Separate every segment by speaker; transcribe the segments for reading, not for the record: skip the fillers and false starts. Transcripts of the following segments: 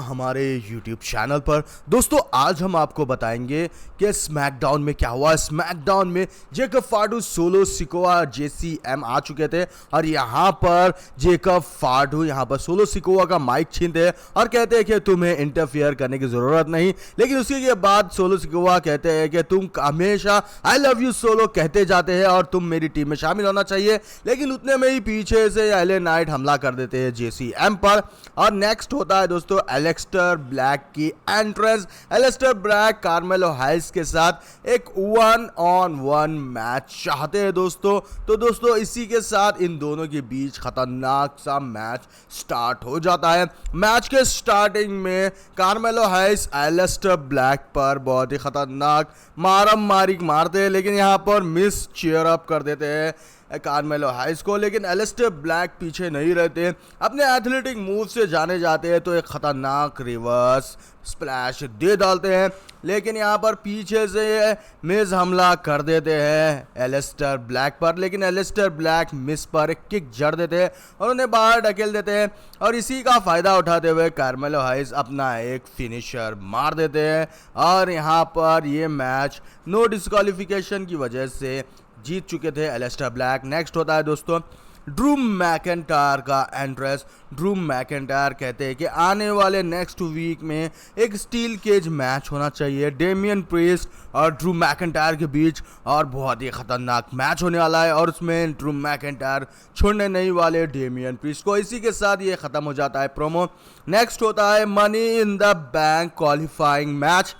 Speaker 1: हमारे YouTube channel पर। दोस्तों आज हम आपको बताएंगे कि स्मैकडाउन में क्या हुआ। स्मैकडाउन में जेकब फाडू, सोलो सिकोआ, JCM आ चुके थे और यहाँ पर जेकब फाडू यहाँ पर सोलो सिकोआ का माइक छीनते हैं और कहते हैं कि तुम्हें इंटरफियर करने की ज़रूरत नहीं। लेकिन उसके के बाद सोलो सिकोआ कहते हैं कि तुम हमेशा आई लव यू सोलो कहते जाते हैं और तुम मेरी टीम में शामिल होना चाहिए। लेकिन उतने में ही पीछे से LA नाइट हमला कर देते हैं JCM पर। और नेक्स्ट होता है दोस्तों एलेस्टर ब्लैक की एंट्रेंस। एलेस्टर ब्लैक कार्मेलो हाइस के साथ एक 1-on-1 मैच चाहते हैं दोस्तों। तो दोस्तों इसी के साथ इन दोनों के बीच खतरनाक सा मैच स्टार्ट हो जाता है। मैच के स्टार्टिंग में कार्मेलो हाइस एलेस्टर ब्लैक पर बहुत ही खतरनाक मारम मारी मारते हैं, लेकिन यहाँ पर मिस चीयर अप कर देते हैं कार्मेलो हाइस को। लेकिन एलेस्टर ब्लैक पीछे नहीं रहते, अपने एथलेटिक मूव से जाने जाते हैं तो एक खतरनाक रिवर्स स्प्लैश दे डालते हैं। लेकिन यहाँ पर पीछे से मिस हमला कर देते हैं एलेस्टर ब्लैक पर, लेकिन एलेस्टर ब्लैक मिस पर एक किक जड़ देते हैं और उन्हें बाहर ढकेल देते हैं। और इसी का फ़ायदा उठाते हुए कार्मेलो हाइस अपना एक फिनिशर मार देते हैं और यहाँ पर ये मैच नो डिस्क्वालिफिकेशन की वजह से जीत चुके थे एलेस्टर ब्लैक। नेक्स्ट होता है दोस्तों ड्रू मैकेंटायर का एंट्रेंस। ड्रू मैकेंटायर कहते हैं कि आने वाले नेक्स्ट वीक में एक स्टील केज मैच होना चाहिए डेमियन प्रीस्ट और ड्रू मैकेंटायर के बीच, और बहुत ही खतरनाक मैच होने वाला है और उसमें ड्रू मैकेंटायर छोड़ने नहीं वाले डेमियन प्रीस्ट को। इसी के साथ ये ख़त्म हो जाता है प्रोमो। नेक्स्ट होता है money in the bank qualifying match,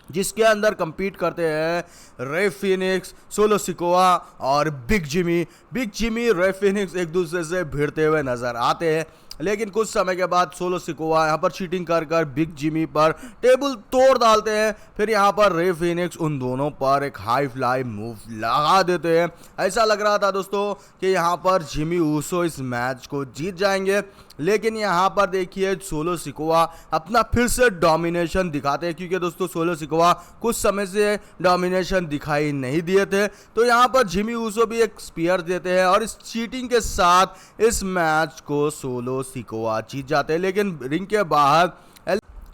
Speaker 1: जिसके अंदर compete करते हैं रे फिनिक्स, सोलो सिकोआ और बिग जिमी। रे फिनिक्स एक दूसरे से भिड़ते हुए नजर आते हैं, लेकिन कुछ समय के बाद सोलो सिकोआ यहाँ पर चीटिंग कर बिग जिमी पर टेबल तोड़ डालते हैं। फिर यहाँ पर रे फिनिक्स उन दोनों पर एक हाई फ्लाई मूव लगा देते हैं। ऐसा लग रहा था दोस्तों कि यहाँ पर जिमी ऊसो इस मैच को जीत जाएंगे, लेकिन यहाँ पर देखिए सोलो सिकोआ अपना फिर से डोमिनेशन दिखाते हैं, क्योंकि दोस्तों सोलो सिकोआ कुछ समय से डोमिनेशन दिखाई नहीं दिए थे। तो यहाँ पर जिमी ऊसो भी एक स्पीयर देते हैं और इस चीटिंग के साथ इस मैच को सोलो सिकोआ जीत जाते हैं। लेकिन रिंग के बाहर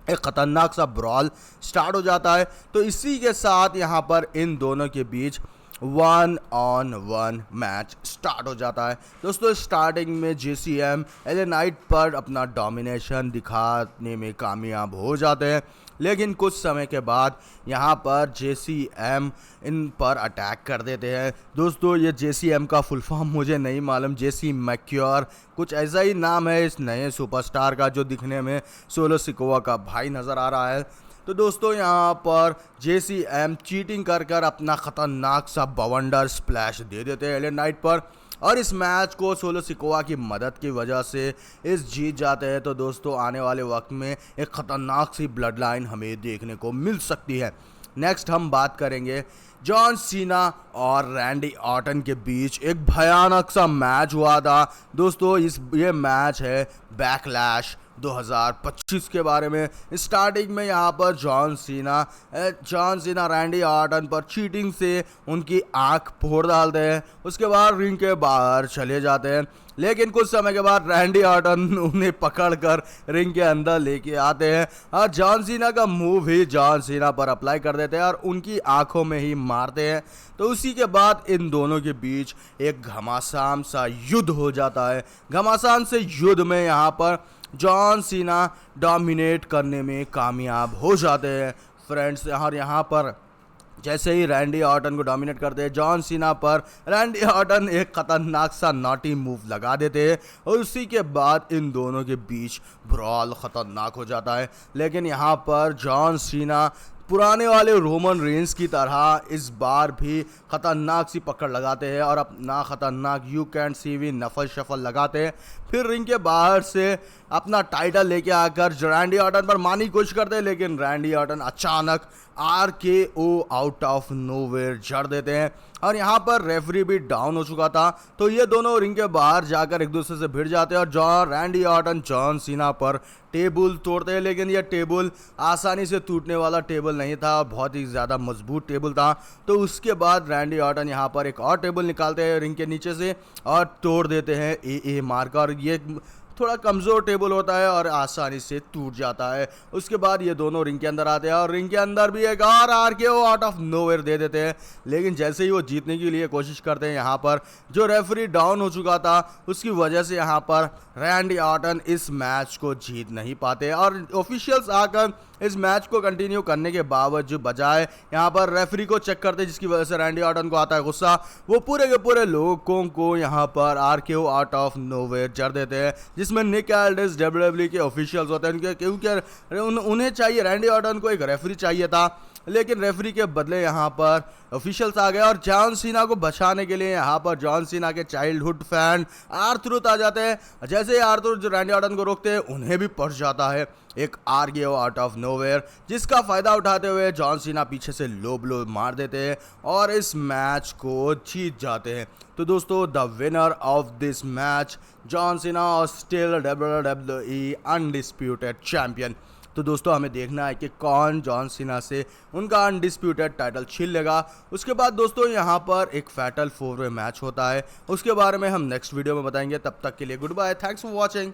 Speaker 1: एक खतरनाक सा ब्रॉल स्टार्ट हो जाता है। तो इसी के साथ यहाँ पर इन दोनों के बीच 1-on-1 मैच स्टार्ट हो जाता है। दोस्तों स्टार्टिंग में JCM LA नाइट पर अपना डोमिनेशन दिखाने में कामयाब हो जाते हैं, लेकिन कुछ समय के बाद यहाँ पर JCM इन पर अटैक कर देते हैं। दोस्तों ये JCM का फुल फॉर्म मुझे नहीं मालूम, JC मैक्योर कुछ ऐसा ही नाम है इस नए सुपरस्टार का, जो दिखने में सोलो सिकोआ का भाई नज़र आ रहा है। तो दोस्तों यहाँ पर JCM चीटिंग कर अपना ख़तरनाक सा बवंडर स्प्लैश दे देते हैं LA नाइट पर, और इस मैच को सोलो सिकोआ की मदद की वजह से इस जीत जाते हैं। तो दोस्तों आने वाले वक्त में एक ख़तरनाक सी ब्लड लाइन हमें देखने को मिल सकती है। नेक्स्ट हम बात करेंगे जॉन सीना और रैंडी ऑर्टन के बीच एक भयानक सा मैच हुआ था दोस्तों। ये मैच है बैकलैश 2025 के बारे में। स्टार्टिंग में यहाँ पर जॉन सीना रैंडी ऑर्टन पर चीटिंग से उनकी आंख फोड़ डालते हैं, उसके बाद रिंग के बाहर चले जाते हैं। लेकिन कुछ समय के बाद रैंडी ऑर्टन उन्हें पकड़कर रिंग के अंदर लेके आते हैं और जॉन सीना का मूव ही जॉन सीना पर अप्लाई कर देते हैं और उनकी आंखों में ही मारते हैं। तो उसी के बाद इन दोनों के बीच एक घमासान सा युद्ध हो जाता है। घमासान से युद्ध में यहाँ पर जॉन सीना डोमिनेट करने में कामयाब हो जाते हैं फ्रेंड्स। और यहाँ पर जैसे ही रैंडी ऑर्टन को डोमिनेट करते हैं जॉन सीना पर, रैंडी ऑर्टन एक खतरनाक सा नॉटी मूव लगा देते हैं और उसी के बाद इन दोनों के बीच ब्रॉल खतरनाक हो जाता है। लेकिन यहाँ पर जॉन सीना पुराने वाले रोमन रेंस की तरह इस बार भी खतरनाक सी पकड़ लगाते हैं और अपना खतरनाक यू कैन सी वी नफल शफल लगाते हैं। फिर रिंग के बाहर से अपना टाइटल लेके आकर रैंडी ऑर्टन पर मारने की कोशिश करते हैं, लेकिन रैंडी ऑर्टन अचानक RKO आउट ऑफ नोवेयर जड़ देते हैं और यहाँ पर रेफरी भी डाउन हो चुका था। तो ये दोनों रिंग के बाहर जाकर एक दूसरे से भिड़ जाते हैं और रैंडी ऑर्टन जॉन सीना पर टेबल तोड़ते हैं, लेकिन यह टेबल आसानी से टूटने वाला टेबल नहीं था, बहुत ही ज़्यादा मजबूत टेबल था। तो उसके बाद रैंडी ऑर्टन यहाँ पर एक और टेबल निकालते हैं रिंग के नीचे से और तोड़ देते हैं AA मार्कर। ये थोड़ा कमज़ोर टेबल होता है और आसानी से टूट जाता है। उसके बाद ये दोनों रिंग के अंदर आते हैं और रिंग के अंदर भी एक और आरकेओ आउट ऑफ नोवेयर दे देते हैं। लेकिन जैसे ही वो जीतने के लिए कोशिश करते हैं, यहाँ पर जो रेफरी डाउन हो चुका था उसकी वजह से यहाँ पर रैंडी ऑर्टन इस मैच को जीत नहीं पाते और ऑफिशियल्स आकर इस मैच को कंटिन्यू करने के बावजूद बजाय यहाँ पर रेफरी को चेक करते, जिसकी वजह से रैंडी ऑर्टन को आता है गुस्सा। वो पूरे के पूरे लोगों को यहाँ पर आरकेओ आउट ऑफ नोवेयर जड़ देते हैं, जिसमें निक एल्डिस डब्ल्यूडब्ल्यूई के ऑफिशियल्स होते हैं, क्योंकि उन्हें चाहिए, रैंडी ऑर्टन को एक रेफरी चाहिए था, लेकिन रेफरी के बदले यहाँ पर ऑफिशियल्स आ गए और जॉन सीना को बचाने के लिए यहाँ पर जॉन सीना के चाइल्डहुड फैन आर्थर आ जाते हैं। जैसे ही आर्थर जो रैंडी ऑर्टन को रोकते हैं, उन्हें भी पड़ जाता है एक आरकेओ आउट ऑफ नोवेयर, जिसका फायदा उठाते हुए जॉन सीना पीछे से लो ब्लो मार देते हैं और इस मैच को जीत जाते हैं। तो दोस्तों, the winner of this match John Cena और स्टिल डब्ल्यूडब्ल्यूई अनडिस्प्यूटेड चैंपियन। तो दोस्तों, हमें देखना है कि कौन जॉन सीना से उनका अनडिस्प्यूटेड टाइटल छीन लेगा। उसके बाद दोस्तों यहाँ पर एक फैटल 4-वे मैच होता है, उसके बारे में हम नेक्स्ट वीडियो में बताएंगे। तब तक के लिए goodbye, thanks for watching.